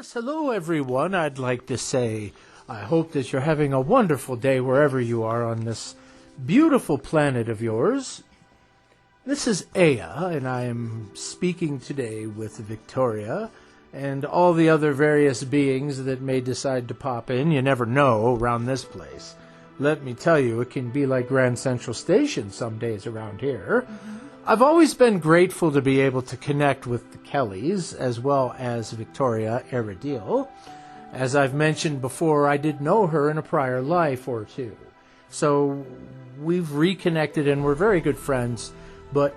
Yes, hello everyone. I'd like to say I hope that you're having a wonderful day wherever you are on this beautiful planet of yours. This is Aya, and I am speaking today with Victoria and all the other various beings that may decide to pop in. You never know around this place. Let me tell you, it can be like Grand Central Station some days around here. I've always been grateful to be able to connect with the Kellys as well as Victoria Eridil. As I've mentioned before, I did know her in a prior life or two. So we've reconnected and we're very good friends. But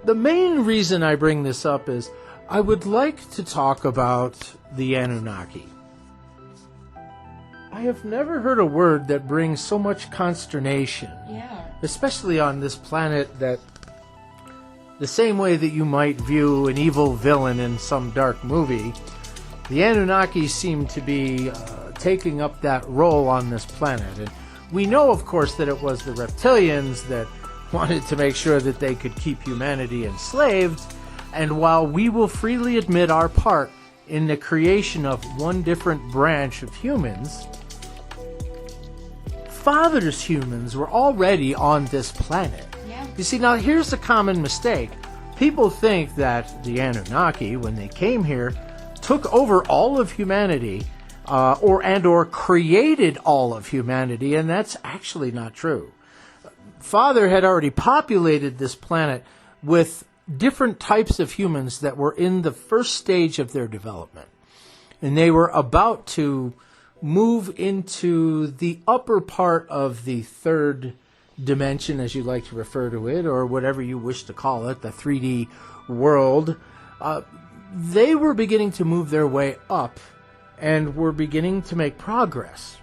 the main reason I bring this up is I would like to talk about the Anunnaki. I have never heard a word that brings so much consternation, especially on this planet that the same way that you might view an evil villain in some dark movie, the Anunnaki seem to be taking up that role on this planet. And we know, of course, that it was the reptilians that wanted to make sure that they could keep humanity enslaved. And while we will freely admit our part in the creation of one different branch of humans, Father's humans were already on this planet. You see, now here's a common mistake. People think that the Anunnaki, when they came here, took over all of humanity, or created all of humanity, and that's actually not true. Father had already populated this planet with different types of humans that were in the first stage of their development. And they were about to move into the upper part of the third dimension, as you like to refer to it, or whatever you wish to call it, the 3D world. They were beginning to move their way up and were beginning to make progress.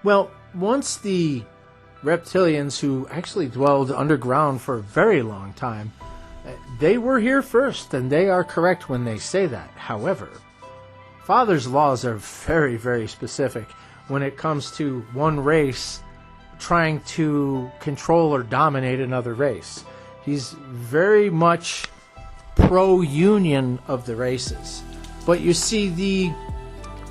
Well, once the reptilians, who actually dwelled underground for a very long time, they were here first, and they are correct when they say that. However, Father's laws are very, very specific when it comes to one race trying to control or dominate another race. He's very much pro-union of the races. But you see, the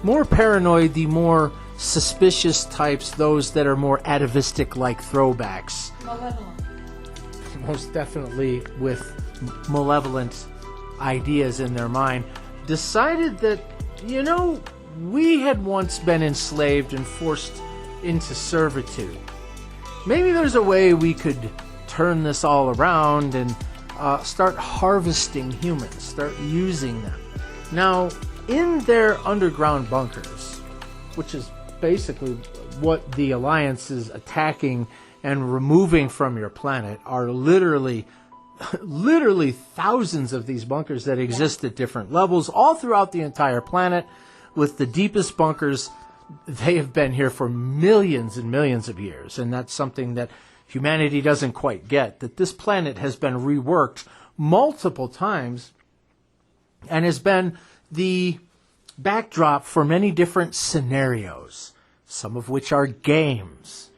more paranoid, the more suspicious types, those that are more atavistic-like throwbacks. Malevolent. Most definitely with malevolent ideas in their mind, decided that, you know, we had once been enslaved and forced into servitude. Maybe there's a way we could turn this all around and start harvesting humans, start using them. Now, in their underground bunkers, which is basically what the Alliance is attacking and removing from your planet, are literally thousands of these bunkers that exist at different levels all throughout the entire planet, with the deepest bunkers. They have been here for millions and millions of years, and that's something that humanity doesn't quite get, that this planet has been reworked multiple times and has been the backdrop for many different scenarios, some of which are games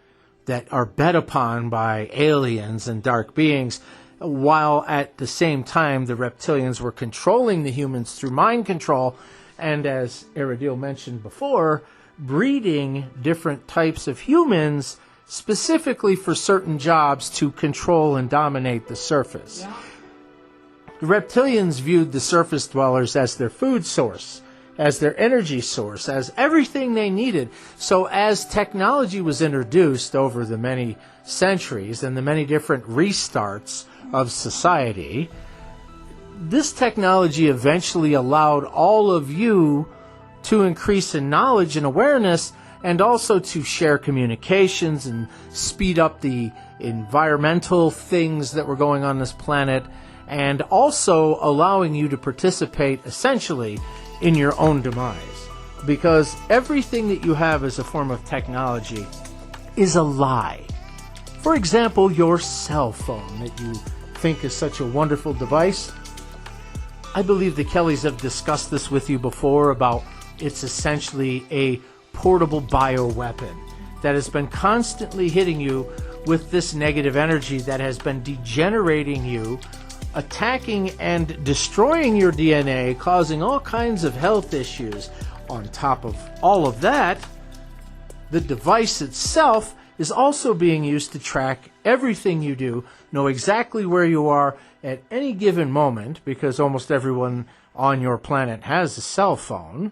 that are bet upon by aliens and dark beings, while at the same time the reptilians were controlling the humans through mind control, and as Eridil mentioned before, breeding different types of humans specifically for certain jobs to control and dominate the surface. The reptilians viewed the surface dwellers as their food source, as their energy source, as everything they needed. So as technology was introduced over the many centuries and the many different restarts of society, this technology eventually allowed all of you to increase in knowledge and awareness, and also to share communications and speed up the environmental things that were going on this planet, and also allowing you to participate essentially in your own demise. Because everything that you have as a form of technology is a lie. For example, your cell phone that you think is such a wonderful device. I believe the Kellys have discussed this with you before about it's essentially a portable bioweapon that has been constantly hitting you with this negative energy that has been degenerating you attacking and destroying your DNA, causing all kinds of health issues. On top of all of that, the device itself is also being used to track everything you do, know exactly where you are at any given moment, because almost everyone on your planet has a cell phone.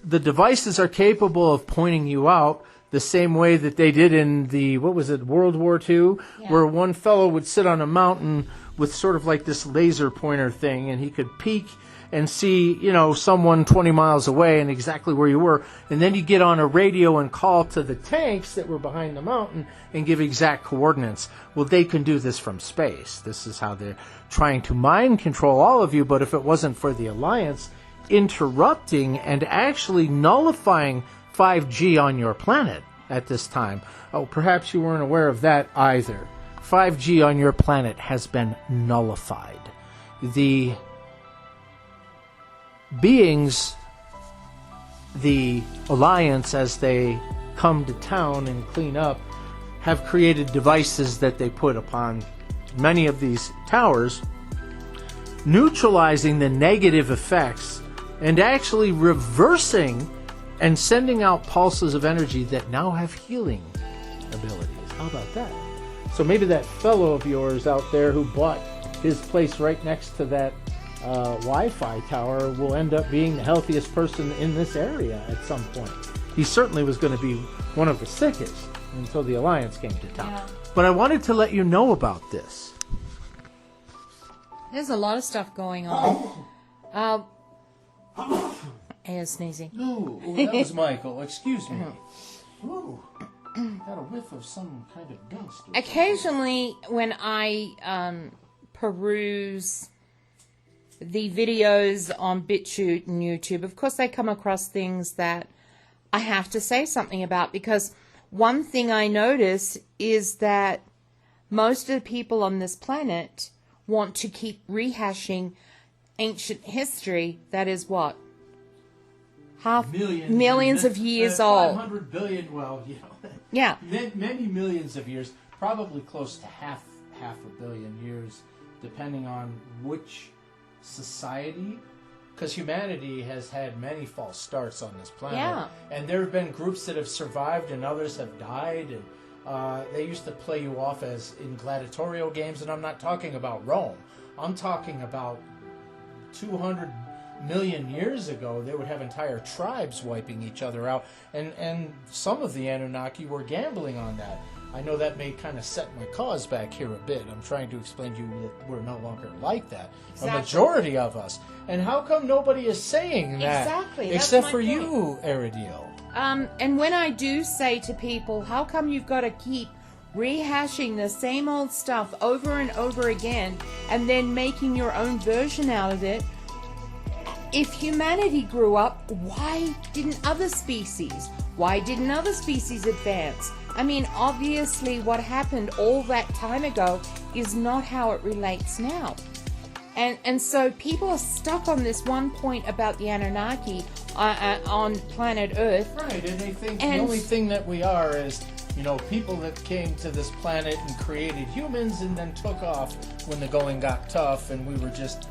The devices are capable of pointing you out the same way that they did in the, World War II, where one fellow would sit on a mountain with sort of like this laser pointer thing, and he could peek and see, someone 20 miles away and exactly where you were. And then you get on a radio and call to the tanks that were behind the mountain and give exact coordinates. Well, they can do this from space. This is how they're trying to mind control all of you. But if it wasn't for the Alliance interrupting and actually nullifying 5G on your planet at this time, perhaps you weren't aware of that either. 5G on your planet has been nullified. The beings, the Alliance, as they come to town and clean up, have created devices that they put upon many of these towers, neutralizing the negative effects and actually reversing and sending out pulses of energy that now have healing abilities. How about that? So maybe that fellow of yours out there who bought his place right next to that Wi-Fi tower will end up being the healthiest person in this area at some point. He certainly was going to be one of the sickest until the Alliance came to town. Yeah. But I wanted to let you know about this. There's a lot of stuff going on. Air sneezing. No, that was Michael. Excuse me. Ooh, got a whiff of some kind of dust. Occasionally, when I peruse the videos on BitChute and YouTube, of course I come across things that I have to say something about, because one thing I notice is that most of the people on this planet want to keep rehashing ancient history that is what? Millions of years old. 500 billion, yeah. Many millions of years, probably close to half a billion years, depending on which society, because humanity has had many false starts on this planet. Yeah. And there have been groups that have survived and others have died, and they used to play you off as in gladiatorial games, and I'm not talking about Rome. I'm talking about 200 million years ago. They would have entire tribes wiping each other out, and some of the Anunnaki were gambling on that. I know that may kind of set my cause back here a bit. I'm trying to explain to you that we're no longer like that. Exactly. A majority of us. And how come nobody is saying that? Exactly. Except for you, Aridiel. And when I do say to people, how come you've got to keep rehashing the same old stuff over and over again and then making your own version out of it? If humanity grew up, why didn't other species? Why didn't other species advance? I mean, obviously what happened all that time ago is not how it relates now. And so people are stuck on this one point about the Anunnaki on planet Earth. Right, and they think the only thing that we are is, people that came to this planet and created humans and then took off when the going got tough, and we were just,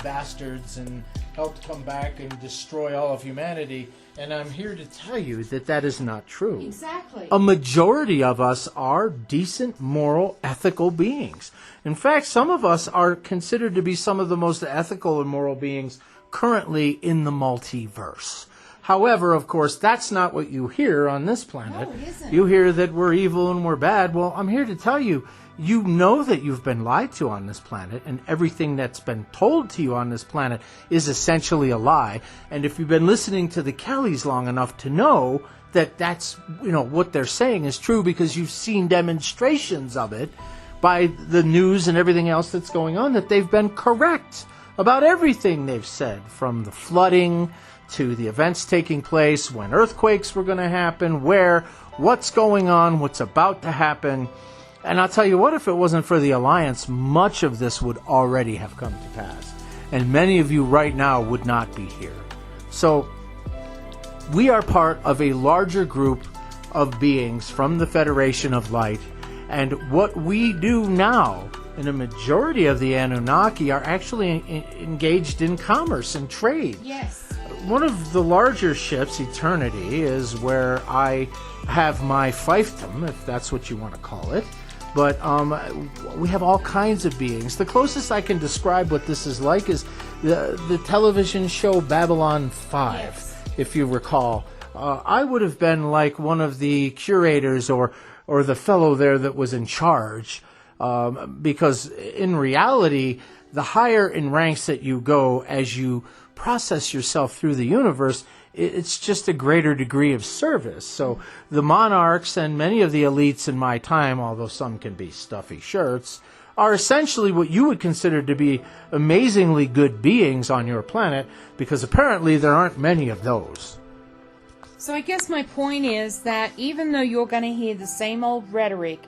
bastards and helped come back and destroy all of humanity. And I'm here to tell you that that is not true. Exactly. A majority of us are decent, moral, ethical beings. In fact, some of us are considered to be some of the most ethical and moral beings currently in the multiverse. However, of course, that's not what you hear on this planet. No, it isn't. You hear that we're evil and we're bad. Well, I'm here to tell you, you know that you've been lied to on this planet, and everything that's been told to you on this planet is essentially a lie. And if you've been listening to the Kellys long enough to know that that's, what they're saying is true, because you've seen demonstrations of it by the news and everything else that's going on, that they've been correct about everything they've said, from the flooding to the events taking place, when earthquakes were going to happen, what's going on, what's about to happen. And I'll tell you what, if it wasn't for the Alliance, much of this would already have come to pass. And many of you right now would not be here. So we are part of a larger group of beings from the Federation of Light. And what we do now And a majority of the Anunnaki are actually engaged in commerce and trade. Yes. One of the larger ships, Eternity, is where I have my fiefdom, if that's what you want to call it. But we have all kinds of beings. The closest I can describe what this is like is the television show Babylon 5, yes. If you recall. I would have been like one of the curators or the fellow there that was in charge. Because in reality, the higher in ranks that you go as you process yourself through the universe, it's just a greater degree of service. So the monarchs and many of the elites in my time, although some can be stuffy shirts, are essentially what you would consider to be amazingly good beings on your planet, because apparently there aren't many of those. So I guess my point is that even though you're going to hear the same old rhetoric,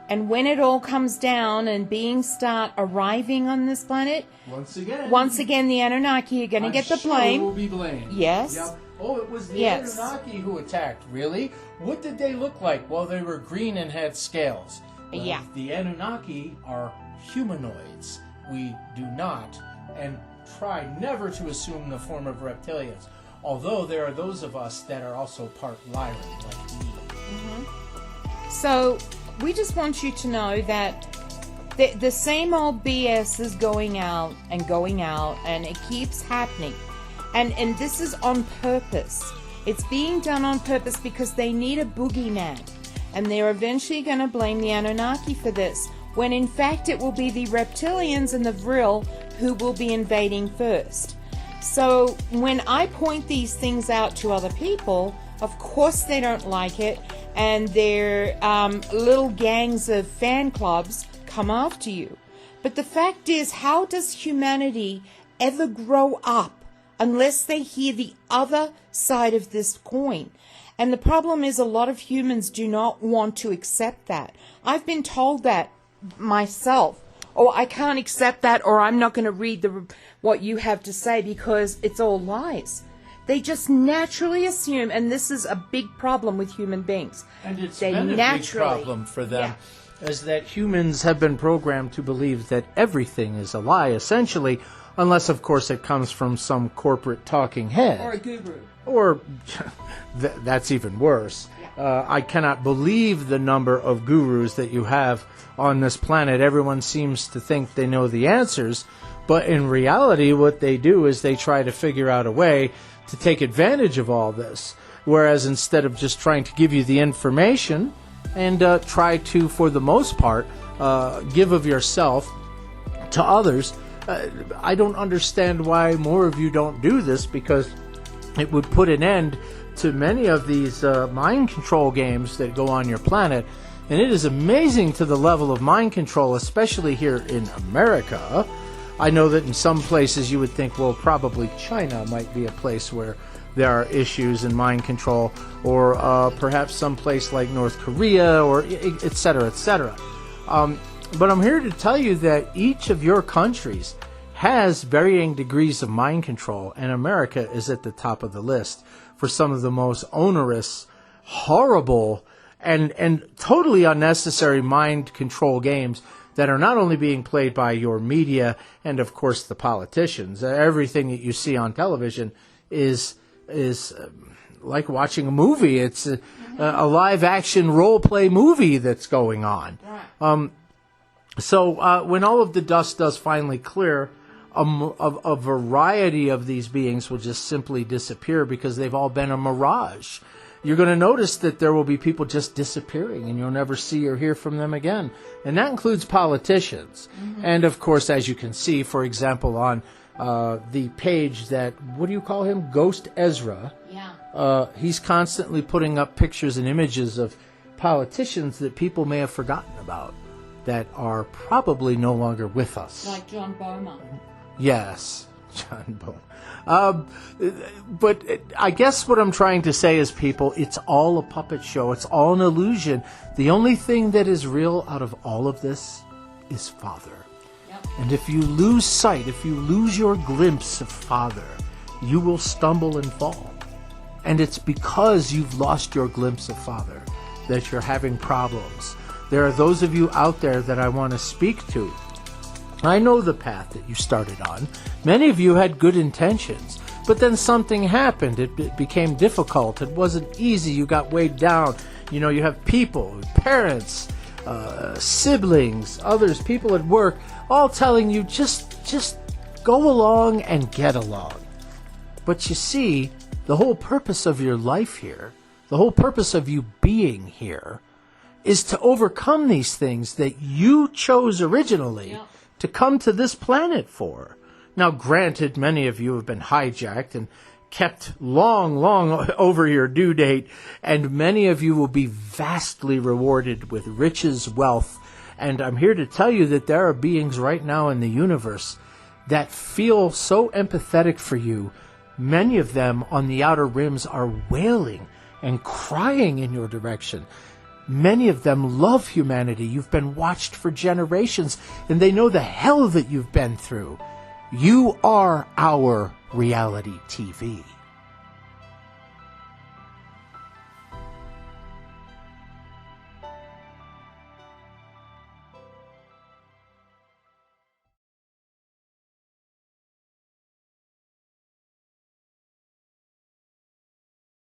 and when it all comes down and beings start arriving on this planet, once again the Anunnaki are going to get the blame. Will be blamed. Yes. Yep. Oh, it was the Anunnaki who attacked. Really? What did they look like? Well, they were green and had scales. Well, yeah. The Anunnaki are humanoids. We do not, and try never to assume the form of reptilians. Although there are those of us that are also part Lyran, like me. Mm-hmm. So we just want you to know that the same old BS is going out, and it keeps happening. And this is on purpose. It's being done on purpose because they need a boogeyman. And they're eventually going to blame the Anunnaki for this, when in fact it will be the reptilians and the Vril who will be invading first. So when I point these things out to other people, of course they don't like it, and their little gangs of fan clubs come after you. But the fact is, how does humanity ever grow up unless they hear the other side of this coin? And the problem is, a lot of humans do not want to accept that. I've been told that myself. Oh, I can't accept that, or I'm not going to read what you have to say because it's all lies. They just naturally assume, and this is a big problem with human beings. And it's been a big problem for them, is that humans have been programmed to believe that everything is a lie, essentially, unless, of course, it comes from some corporate talking head. Or a guru. Or, that's even worse. I cannot believe the number of gurus that you have on this planet. Everyone seems to think they know the answers, but in reality, what they do is they try to figure out a way to take advantage of all this. Whereas instead of just trying to give you the information and try to, for the most part, give of yourself to others, I don't understand why more of you don't do this, because it would put an end to many of these mind control games that go on your planet. And it is amazing to the level of mind control, especially here in America. I know that in some places you would think, well, probably China might be a place where there are issues in mind control, or perhaps some place like North Korea, or et cetera, et cetera. But I'm here to tell you that each of your countries has varying degrees of mind control, and America is at the top of the list for some of the most onerous, horrible, and totally unnecessary mind control games that are not only being played by your media and, of course, the politicians. Everything that you see on television is like watching a movie. It's a live-action role-play movie that's going on. So when all of the dust does finally clear, a variety of these beings will just simply disappear because they've all been a mirage. You're going to notice that there will be people just disappearing, and you'll never see or hear from them again. And that includes politicians. Mm-hmm. And, of course, as you can see, for example, on the page that, what do you call him? Ghost Ezra. Yeah. He's constantly putting up pictures and images of politicians that people may have forgotten about, that are probably no longer with us. Like John Beaumont. Yes, John Beaumont. But I guess what I'm trying to say is, people, it's all a puppet show. It's all an illusion. The only thing that is real out of all of this is Father. Yep. And if you lose sight, if you lose your glimpse of Father, you will stumble and fall. And it's because you've lost your glimpse of Father that you're having problems. There are those of you out there that I want to speak to I know the path that you started on. Many of you had good intentions, but then something happened. It became difficult. It wasn't easy. You got weighed down. You know, you have people, parents, siblings, others, people at work, all telling you just go along and get along. But you see, the whole purpose of your life here, the whole purpose of you being here, is to overcome these things that you chose originally to come to this planet for. Now, granted, many of you have been hijacked and kept long over your due date, and many of you will be vastly rewarded with riches, wealth. And I'm here to tell you that there are beings right now in the universe that feel so empathetic for you. Many of them on the outer rims are wailing and crying in your direction. Many of them love humanity. You've been watched for generations, and they know the hell that you've been through. You are our reality TV.